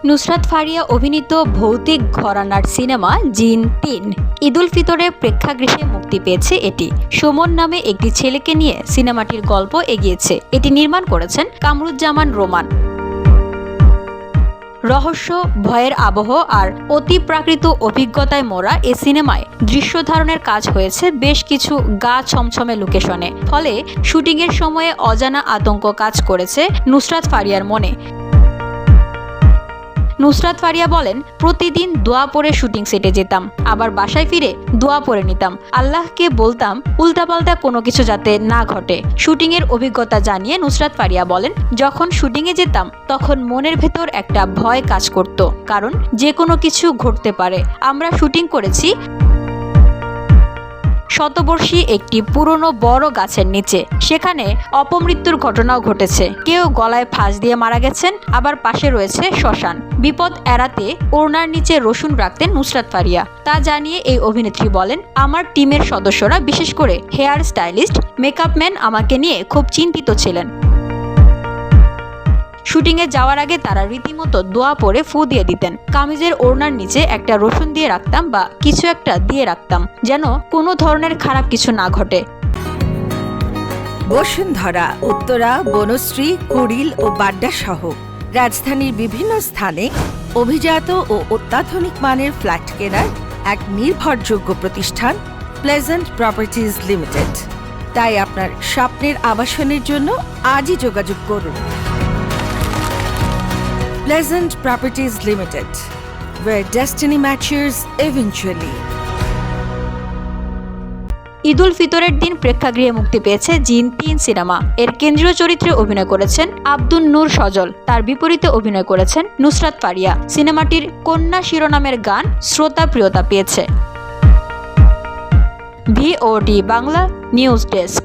নুসরাত ফারিয়া অভিনীত ভৌতিক ঘরানার সিনেমা জিন ৩ ঈদুল ফিতরের প্রেক্ষাগৃহে মুক্তি পেয়েছে এটি। সুমন নামে একটি ছেলেকে নিয়ে সিনেমাটির গল্প এগিয়েছে। এটি নির্মাণ করেছেন কামরুজ্জামান রোমান। রহস্য, ভয়ের আবহ আর অতিপ্রাকৃত অভিজ্ঞতায় মোড়া এ সিনেমায় দৃশ্য ধারণের কাজ হয়েছে বেশ কিছু গা ছমছমে লোকেশনে। ফলে শুটিংয়ের সময়ে অজানা আতঙ্ক কাজ করেছে নুসরাত ফারিয়ার মনে। নুসরাত ফারিয়া বলেন, প্রতিদিন দোয়া পড়ে শুটিং সেটে যেতাম, আবার বাসায় ফিরে দোয়া পড়ে নিতাম। আল্লাহকে বলতাম উল্টাপাল্টা কোনো কিছু যাতে না ঘটে। শুটিংয়ের অভিজ্ঞতা জানিয়ে নুসরাত ফারিয়া বলেন, যখন শুটিংয়ে যেতাম তখন মনের ভেতর একটা ভয় কাজ করত, কারণ যে কোনো কিছু ঘটতে পারে। আমরা শুটিং করেছি শতবর্ষী একটি পুরনো বড় গাছের নিচে। সেখানে অপমৃত্যুর ঘটনাও ঘটেছে। কেউ গলায় ফাঁস দিয়ে মারা গেছেন, আবার পাশে রয়েছে শ্মশান। বিপদ এড়াতে ওড়নার নিচে রসুন রাখতেন নুসরাত ফারিয়া। তা জানিয়ে এই অভিনেত্রী বলেন, আমার টিমের সদস্যরা, বিশেষ করে হেয়ার স্টাইলিস্ট, মেকআপম্যান আমাকে নিয়ে খুব চিন্তিত ছিলেন। শুটিংয়ে যাওয়ার আগে তারা রীতিমতো দোয়া পড়ে ফু দিয়ে দিতেন। কামিজের ওড়নার নিচে একটা রসুন দিয়ে রাখতাম বা কিছু একটা দিয়ে রাখতাম, যেন কোনো ধরনের খারাপ কিছু না ঘটে। বসুন্ধরা, উত্তরা, বনশ্রী, কুড়িল ও বাড্ডা সহ রাজধানীর বিভিন্ন স্থানে অভিজাত ও অত্যাধুনিক মানের ফ্ল্যাট কেনার এক নির্ভরযোগ্য প্রতিষ্ঠান প্লেজেন্ট প্রপার্টিজ লিমিটেড। তাই আপনার স্বপ্নের আবাসনের জন্য আজই যোগাযোগ করুন। Pleasant Properties Limited, where destiny matches eventually. ঈদুল ফিতরের দিন প্রেক্ষাগৃহে মুক্তি পেয়েছে জিন ৩ সিনেমা। এর কেন্দ্রীয় চরিত্রে অভিনয় করেছেন আব্দুন নূর সজল। তার বিপরীতে অভিনয় করেছেন নুসরাত ফারিয়া। সিনেমাটির কন্যা শিরোনামের গান শ্রোতা প্রিয়তা পেয়েছে। VOD Bangla news desk.